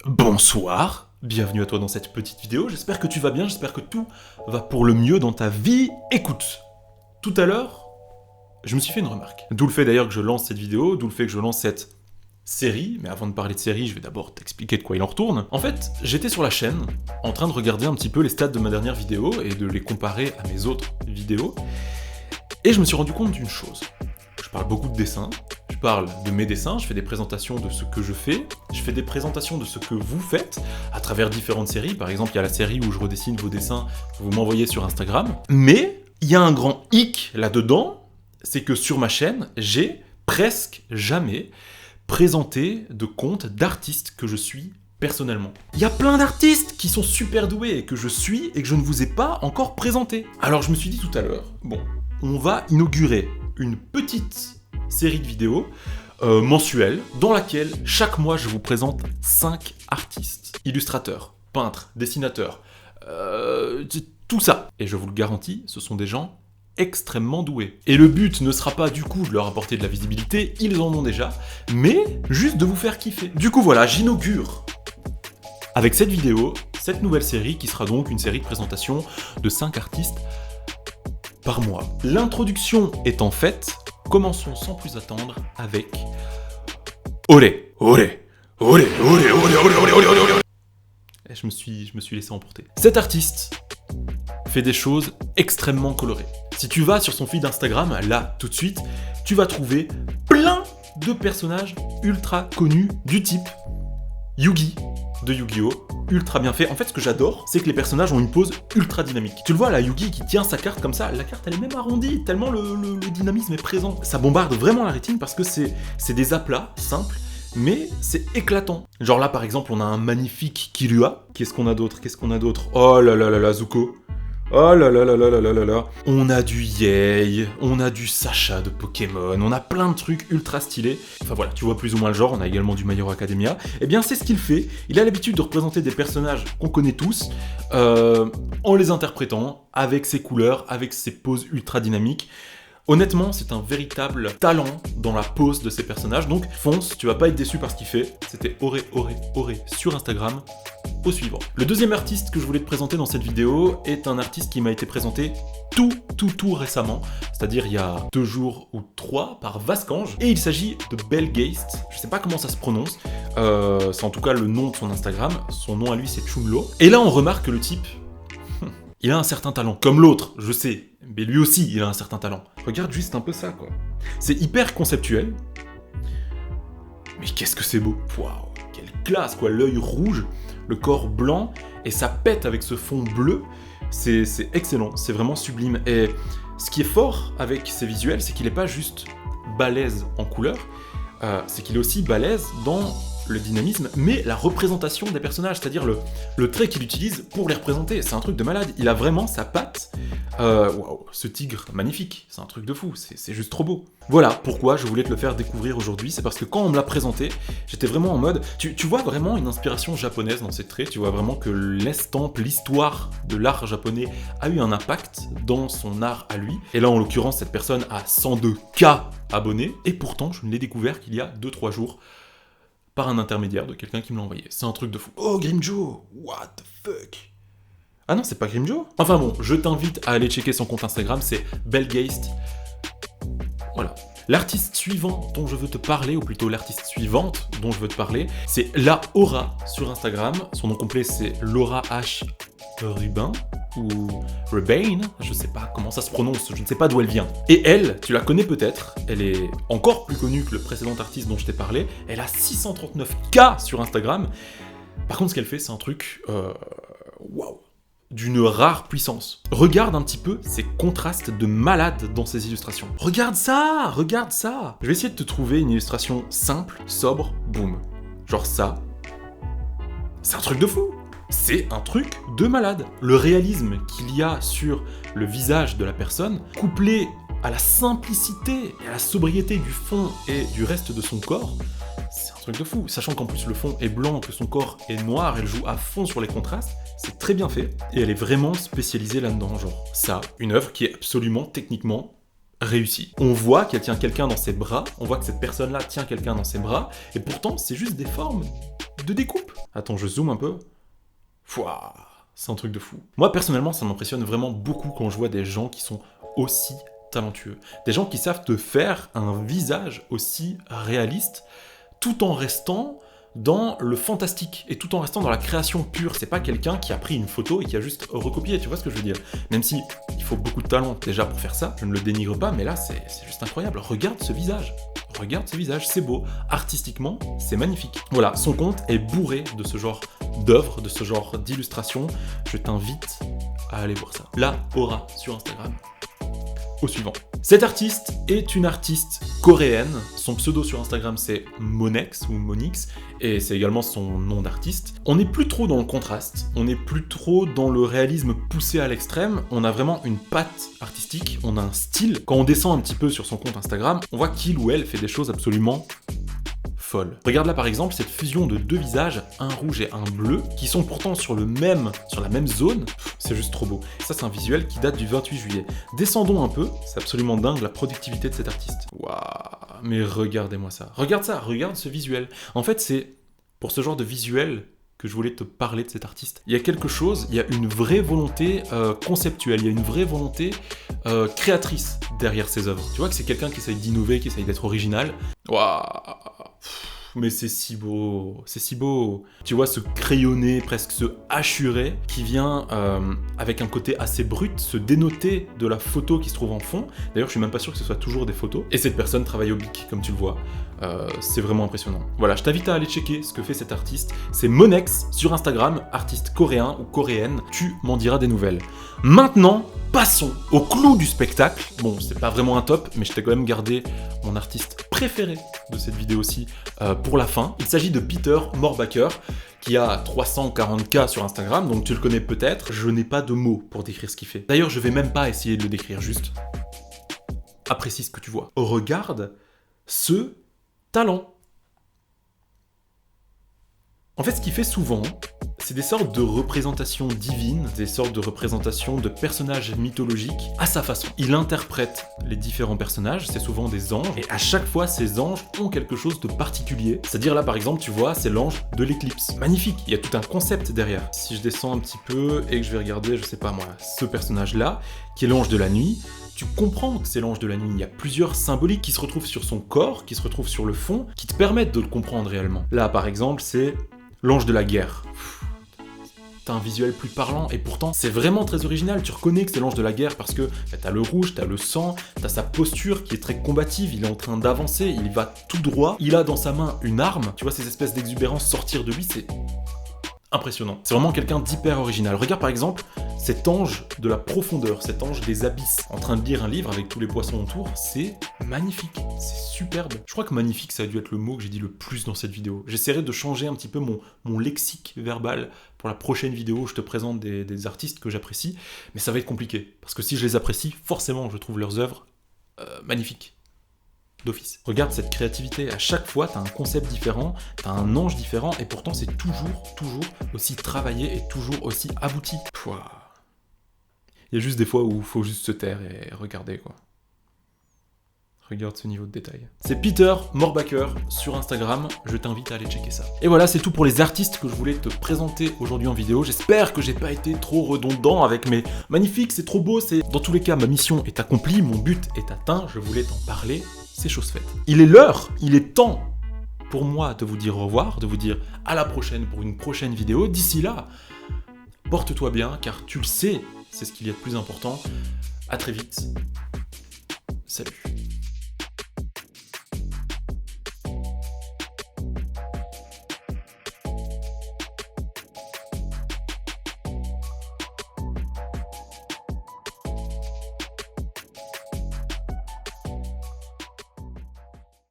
Bonsoir, bienvenue à toi dans cette petite vidéo, j'espère que tu vas bien, j'espère que tout va pour le mieux dans ta vie. Écoute, tout à l'heure, je me suis fait une remarque. D'où le fait d'ailleurs que je lance cette vidéo, d'où le fait que je lance cette série, mais avant de parler de série, je vais d'abord t'expliquer de quoi il en retourne. En fait, j'étais sur la chaîne, en train de regarder un petit peu les stats de ma dernière vidéo et de les comparer à mes autres vidéos, et je me suis rendu compte d'une chose. Je parle beaucoup de dessins, je parle de mes dessins, je fais des présentations de ce que je fais des présentations de ce que vous faites à travers différentes séries. Par exemple, il y a la série où je redessine vos dessins que vous m'envoyez sur Instagram. Mais il y a un grand hic là-dedans, c'est que sur ma chaîne, j'ai presque jamais présenté de compte d'artistes que je suis personnellement. Il y a plein d'artistes qui sont super doués et que je suis et que je ne vous ai pas encore présenté. Alors je me suis dit tout à l'heure, bon, on va inaugurer une petite série de vidéos mensuelle dans laquelle chaque mois je vous présente 5 artistes, illustrateurs, peintres, dessinateurs, tout ça. Et je vous le garantis, ce sont des gens extrêmement doués. Et le but ne sera pas du coup de leur apporter de la visibilité, ils en ont déjà, mais juste de vous faire kiffer. Du coup voilà, j'inaugure avec cette vidéo, cette nouvelle série qui sera donc une série de présentation de 5 artistes par mois. L'introduction étant faite, commençons sans plus attendre avec Olé, olé, olé, olé, olé, olé, olé, olé, olé, olé. Et je me suis laissé emporter. Cet artiste fait des choses extrêmement colorées. Si tu vas sur son feed Instagram, là, tout de suite, tu vas trouver plein de personnages ultra connus du type Yugi de Yu-Gi-Oh! Ultra bien fait. En fait, ce que j'adore, c'est que les personnages ont une pose ultra dynamique. Tu le vois, là, Yugi qui tient sa carte comme ça, la carte elle est même arrondie, tellement le dynamisme est présent. Ça bombarde vraiment la rétine parce que c'est des aplats simples, mais c'est éclatant. Genre là, par exemple, on a un magnifique Killua. Qu'est-ce qu'on a d'autre? Oh là là là là, Zuko. Oh là là là là là là là là. On a du Yay, on a du Sacha de Pokémon, on a plein de trucs ultra stylés. Enfin voilà, tu vois plus ou moins le genre, on a également du My Hero Academia. Eh bien c'est ce qu'il fait, il a l'habitude de représenter des personnages qu'on connaît tous, en les interprétant, avec ses couleurs, avec ses poses ultra dynamiques. Honnêtement, c'est un véritable talent dans la pose de ces personnages, donc fonce, tu vas pas être déçu par ce qu'il fait. C'était Oré sur Instagram. Au suivant. Le deuxième artiste que je voulais te présenter dans cette vidéo est un artiste qui m'a été présenté tout récemment, c'est-à-dire il y a 2 jours ou 3 par Vascange, et il s'agit de Belgeist. Je sais pas comment ça se prononce, c'est en tout cas le nom de son Instagram, son nom à lui c'est Chunlo. Et là on remarque que le type, il a un certain talent, comme l'autre, je sais, mais lui aussi il a un certain talent. Regarde juste un peu ça quoi. C'est hyper conceptuel, mais qu'est-ce que c'est beau. Waouh, quelle classe quoi, l'œil rouge, le corps blanc, et ça pète avec ce fond bleu, c'est excellent, c'est vraiment sublime. Et ce qui est fort avec ces visuels, c'est qu'il n'est pas juste balèze en couleur, c'est qu'il est aussi balèze dans le dynamisme, mais la représentation des personnages, c'est-à-dire le trait qu'il utilise pour les représenter, c'est un truc de malade, il a vraiment sa patte, waouh, ce tigre, magnifique, c'est un truc de fou, c'est juste trop beau. Voilà pourquoi je voulais te le faire découvrir aujourd'hui, c'est parce que quand on me l'a présenté, j'étais vraiment en mode, tu vois vraiment une inspiration japonaise dans ces traits, tu vois vraiment que l'estampe, l'histoire de l'art japonais a eu un impact dans son art à lui, et là en l'occurrence cette personne a 102K abonnés, et pourtant je ne l'ai découvert qu'il y a 2-3 jours, par un intermédiaire de quelqu'un qui me l'a envoyé. C'est un truc de fou. Oh, Grimjo! What the fuck? Ah non, c'est pas Grimjo? Enfin bon, je t'invite à aller checker son compte Instagram, c'est Belgeist. Voilà. L'artiste suivant dont je veux te parler, ou plutôt l'artiste suivante dont je veux te parler, c'est La Aura sur Instagram. Son nom complet, c'est Laura H. Rubin, ou Rebane, je sais pas comment ça se prononce, je ne sais pas d'où elle vient. Et elle, tu la connais peut-être, elle est encore plus connue que le précédent artiste dont je t'ai parlé, elle a 639K sur Instagram. Par contre, ce qu'elle fait, c'est un truc, waouh, d'une rare puissance. Regarde un petit peu ces contrastes de malade dans ses illustrations. Regarde ça, regarde ça. Je vais essayer de te trouver une illustration simple, sobre, boum. Genre ça. C'est un truc de fou. C'est un truc de malade. Le réalisme qu'il y a sur le visage de la personne, couplé à la simplicité et à la sobriété du fond et du reste de son corps, c'est un truc de fou. Sachant qu'en plus le fond est blanc, que son corps est noir, elle joue à fond sur les contrastes, c'est très bien fait. Et elle est vraiment spécialisée là-dedans, genre ça, une œuvre qui est absolument techniquement réussie. On voit qu'elle tient quelqu'un dans ses bras, on voit que cette personne-là tient quelqu'un dans ses bras, et pourtant c'est juste des formes de découpe. Attends, je zoome un peu. Fouah, c'est un truc de fou. Moi, personnellement, ça m'impressionne vraiment beaucoup quand je vois des gens qui sont aussi talentueux. Des gens qui savent te faire un visage aussi réaliste, tout en restant dans le fantastique et tout en restant dans la création pure. C'est pas quelqu'un qui a pris une photo et qui a juste recopié, tu vois ce que je veux dire? Même si il faut beaucoup de talent déjà pour faire ça, je ne le dénigre pas, mais là c'est juste incroyable. Regarde ce visage. Regarde ce visage, c'est beau. Artistiquement, c'est magnifique. Voilà, son compte est bourré de ce genre d'œuvres, de ce genre d'illustrations. Je t'invite à aller voir ça. La Aura sur Instagram. Au suivant. Cette artiste est une artiste coréenne. Son pseudo sur Instagram c'est Monex ou Monix et c'est également son nom d'artiste. On n'est plus trop dans le contraste, on n'est plus trop dans le réalisme poussé à l'extrême, on a vraiment une patte artistique, on a un style. Quand on descend un petit peu sur son compte Instagram, on voit qu'il ou elle fait des choses absolument folle. Regarde là par exemple cette fusion de deux visages, un rouge et un bleu, qui sont pourtant sur la même zone. C'est juste trop beau. Ça c'est un visuel qui date du 28 juillet. Descendons un peu, c'est absolument dingue la productivité de cet artiste. Waouh, mais regardez-moi ça. Regarde ça, regarde ce visuel. En fait c'est pour ce genre de visuel que je voulais te parler de cet artiste. Il y a quelque chose, il y a une vraie volonté conceptuelle, il y a une vraie volonté créatrice derrière ses œuvres. Tu vois que c'est quelqu'un qui essaye d'innover, qui essaye d'être original. Waouh, mais c'est si beau, c'est si beau. Tu vois ce crayonné, presque ce hachuré, qui vient avec un côté assez brut, se dénoter de la photo qui se trouve en fond. D'ailleurs, je suis même pas sûr que ce soit toujours des photos. Et cette personne travaille au bic, comme tu le vois. C'est vraiment impressionnant. Voilà, je t'invite à aller checker ce que fait cet artiste. C'est Monex sur Instagram, artiste coréen ou coréenne. Tu m'en diras des nouvelles. Maintenant, passons au clou du spectacle. Bon, c'est pas vraiment un top, mais je t'ai quand même gardé mon artiste préféré de cette vidéo-ci pour la fin. Il s'agit de Peter Mohrbacher, qui a 340K sur Instagram, donc tu le connais peut-être. Je n'ai pas de mots pour décrire ce qu'il fait. D'ailleurs, je vais même pas essayer de le décrire, juste apprécie ce que tu vois. Regarde ce talent. En fait, ce qu'il fait souvent, c'est des sortes de représentations divines, des sortes de représentations de personnages mythologiques à sa façon. Il interprète les différents personnages, c'est souvent des anges, et à chaque fois, ces anges ont quelque chose de particulier. C'est-à-dire là, par exemple, tu vois, c'est l'ange de l'éclipse. Magnifique, il y a tout un concept derrière. Si je descends un petit peu et que je vais regarder, je sais pas moi, ce personnage-là, qui est l'ange de la nuit, tu comprends que c'est l'ange de la nuit. Il y a plusieurs symboliques qui se retrouvent sur son corps, qui se retrouvent sur le fond, qui te permettent de le comprendre réellement. Là, par exemple, c'est l'ange de la guerre. T'as un visuel plus parlant, et pourtant, c'est vraiment très original. Tu reconnais que c'est l'ange de la guerre parce que t'as le rouge, t'as le sang, t'as sa posture qui est très combative, il est en train d'avancer, il va tout droit, il a dans sa main une arme. Tu vois ces espèces d'exubérance sortir de lui, c'est impressionnant. C'est vraiment quelqu'un d'hyper original. Regarde par exemple cet ange de la profondeur, cet ange des abysses, en train de lire un livre avec tous les poissons autour, c'est magnifique, c'est superbe. Je crois que magnifique, ça a dû être le mot que j'ai dit le plus dans cette vidéo. J'essaierai de changer un petit peu mon lexique verbal pour la prochaine vidéo où je te présente des artistes que j'apprécie, mais ça va être compliqué, parce que si je les apprécie, forcément je trouve leurs œuvres magnifiques. D'office. Regarde cette créativité, à chaque fois t'as un concept différent, t'as un ange différent, et pourtant c'est toujours aussi travaillé et toujours aussi abouti. Pouah. Il y a juste des fois où il faut juste se taire et regarder quoi. Regarde ce niveau de détail. C'est Peter Mohrbacher sur Instagram, je t'invite à aller checker ça. Et voilà, c'est tout pour les artistes que je voulais te présenter aujourd'hui en vidéo. J'espère que j'ai pas été trop redondant avec mes magnifiques, c'est trop beau, c'est... Dans tous les cas, ma mission est accomplie, mon but est atteint, je voulais t'en parler, c'est chose faite. Il est l'heure, il est temps pour moi de vous dire au revoir, de vous dire à la prochaine pour une prochaine vidéo. D'ici là, porte-toi bien, car tu le sais, c'est ce qu'il y a de plus important. À très vite. Salut.